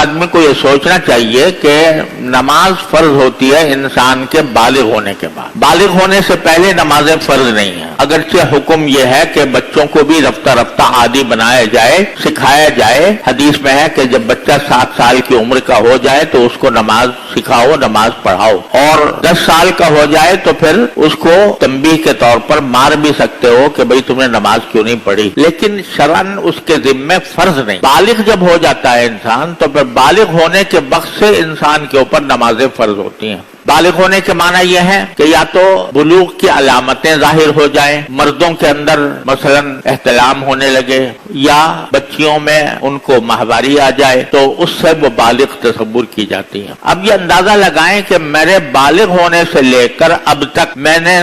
आदमी को ये सोचना चाहिए कि नमाज फर्ज होती है इंसान के बालिग होने के बाद। बालिग होने से पहले नमाजें फर्ज नहीं है। अगरचे हुक्म ये है कि बच्चों को भी रफ्ता रफ्ता आदी बनाया जाए, सिखाया जाए। हदीस में है कि जब बच्चा 7 साल की उम्र का हो जाए तो उसको नमाज सिखाओ, नमाज पढ़ाओ, और 10 साल का हो जाए तो फिर उसको तंबीह के तौर पर मार भी सकते हो कि भाई तुमने नमाज क्यों नहीं पढ़ी, लेकिन शरअन उसके जिम्मे फर्ज नहीं। बालिग जब हो जाता है इंसान तो फिर बालिग होने के वक्त से इंसान के ऊपर नमाजें फर्ज होती हैं। बालिग होने के माना यह है कि या तो बुलूग की अलामतें जाहिर हो जाएं, मर्दों के अंदर मसलन एहतलाम होने लगे, या बच्चियों में उनको माहवारी आ जाए, तो उससे वो बालिग तसव्वुर की जाती है। अब ये अंदाजा लगाएं कि मेरे बालिग होने से लेकर अब तक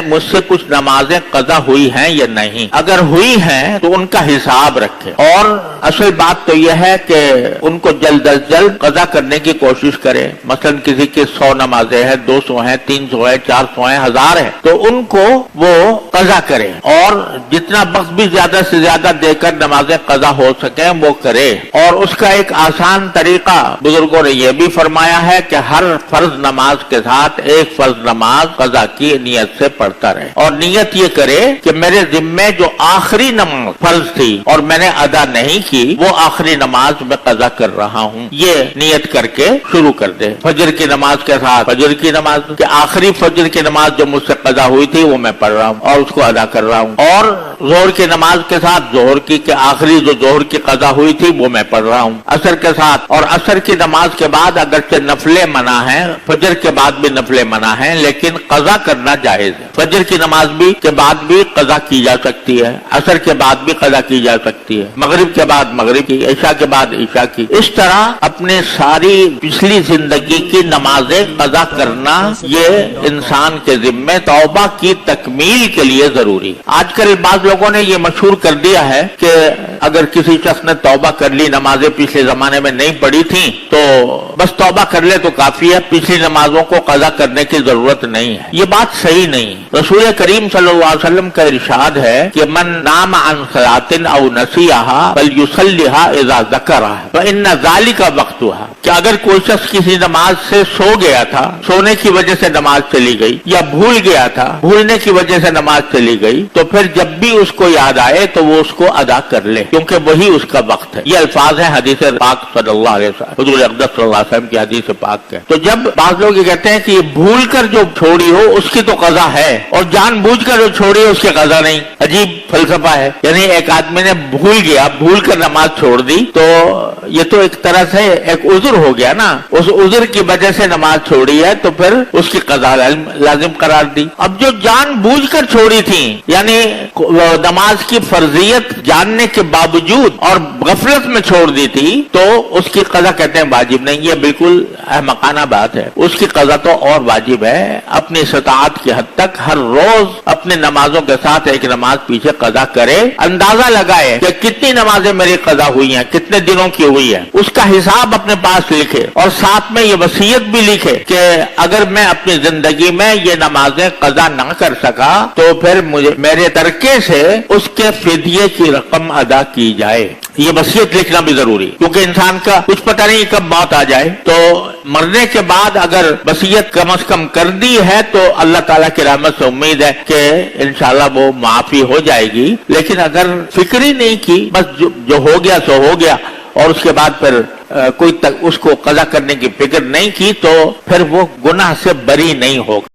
मुझसे कुछ नमाजें कज़ा हुई हैं या नहीं। अगर हुई हैं तो उनका हिसाब रखें, और असल बात तो यह है कि उनको जल्द अज जल्द कज़ा करने की कोशिश करें। मसलन किसी की 100 नमाजें हैं, 200 है, 300 है, 400 है, 1000 है, तो उनको वो कज़ा करें, और जितना वक्त भी ज्यादा से ज्यादा देकर नमाजें कज़ा हो सके वो करे। और उसका एक आसान तरीका बुजुर्गों ने यह भी फरमाया है कि हर फर्ज नमाज के साथ एक फर्ज नमाज कज़ा की नियत से पढ़ता रहे, और नियत ये करे कि मेरे जिम्मे जो आखिरी नमाज फर्ज थी और मैंने अदा नहीं की, वो आखिरी नमाज मैं कज़ा कर रहा हूँ, ये नियत करके शुरू कर दे। फजर की नमाज के साथ फजर की नमाज के आखिरी फजर की नमाज जो मुझसे कज़ा हुई थी वो मैं पढ़ रहा हूँ और उसको अदा कर रहा हूँ, और जोहर की नमाज के साथ जोहर की के आखिरी जो जोहर की कज़ा हुई थी वो मैं पढ़ रहा हूँ। असर के साथ और असर की नमाज के बाद अगरचे नफले मना है, फजर के बाद भी नफले मना है, लेकिन कज़ा करना जायज है। फजर की नमाज भी के बाद भी कज़ा की जा सकती है, असर के बाद भी कज़ा की जा सकती है, मगरिब के बाद मगरिब की, ईशा के बाद ईशा की। इस तरह अपने सारी पिछली जिंदगी की नमाजें कज़ा करना ये इंसान के जिम्मे तौबा की तकमील के लिए जरूरी। आजकल बाज़ लोगों ने ये मशहूर कर दिया है कि अगर किसी शख्स ने तौबा कर ली, नमाजें पिछले जमाने में नहीं पढ़ी थी, तो बस तौबा कर ले तो काफी है, पिछली नमाजों को कज़ा करने की जरूरत नहीं है। ये बात सही नहीं। रसूल करीम सल्लल्लाहु अलैहि वसल्लम का इरशाद है कि मन नाम अन सलातिन औ नसियहा फलयुसल्लिहा इज़ा ज़करहा व इन्ना ज़ालिका वक्तुहा, कि अगर कोई शख्स किसी नमाज से सो गया था, सोने की वजह से नमाज चली गई, या भूल गया था, भूलने की वजह से नमाज चली गई, तो फिर जब भी उसको याद आए तो वो उसको अदा कर ले, क्योंकि वही उसका वक्त है। ये अल्फाज है हदीस पाक सल्लल्लाहु अलैहि वसल्लम, हुजूर अक़दस सल्लल्लाहु अलैहि वसल्लम की हदीस पाक है। तो जब बाज़ लोग ये कहते हैं कि ये भूल कर जो छोड़ी हो उसकी तो कज़ा है, और जानबूझ कर जो छोड़ी हो उसकी कज़ा नहीं, अजीब फलसफा है। यानी एक आदमी ने भूल गया, भूल कर नमाज छोड़ दी, तो ये तो एक तरह से एक उज़्र हो गया ना, उस उज़्र की वजह से नमाज छोड़ी है तो फिर उसकी कज़ा लाजिम करार दी। अब जो जानबूझकर छोड़ी थी, यानी नमाज की फर्जियत जानने के बावजूद और गफलत में छोड़ दी थी, तो उसकी कज़ा कहते हैं वाजिब नहीं। ये बिल्कुल अहमकाना बात है। उसकी कज़ा तो और वाजिब है। अपनी इस्ताअत की हद तक हर रोज अपने नमाजों के साथ एक नमाज पीछे कज़ा करे, अंदाजा लगाए कि कितनी नमाजें मेरी कज़ा हुई हैं, कितने दिनों की हुई है, उसका हिसाब अपने पास लिखे, और साथ में ये वसीयत भी लिखे कि अगर मैं अपनी जिंदगी में ये नमाजें कज़ा न कर सका तो फिर मुझे मेरे तरके से उसके फिदिये की रकम अदा की जाए। ये वसीयत लिखना भी जरूरी, क्योंकि इंसान का कुछ पता नहीं कब मौत आ जाए। तो मरने के बाद अगर वसीयत कम से कम कर दी है तो अल्लाह ताला की रहमत से उम्मीद है कि इंशाल्लाह वो माफी हो जाएगी। लेकिन अगर फिक्र ही नहीं की, बस जो हो गया सो हो गया, और उसके बाद फिर कोई उसको कज़ा करने की फिक्र नहीं की, तो फिर वो गुनाह से बरी नहीं होगा।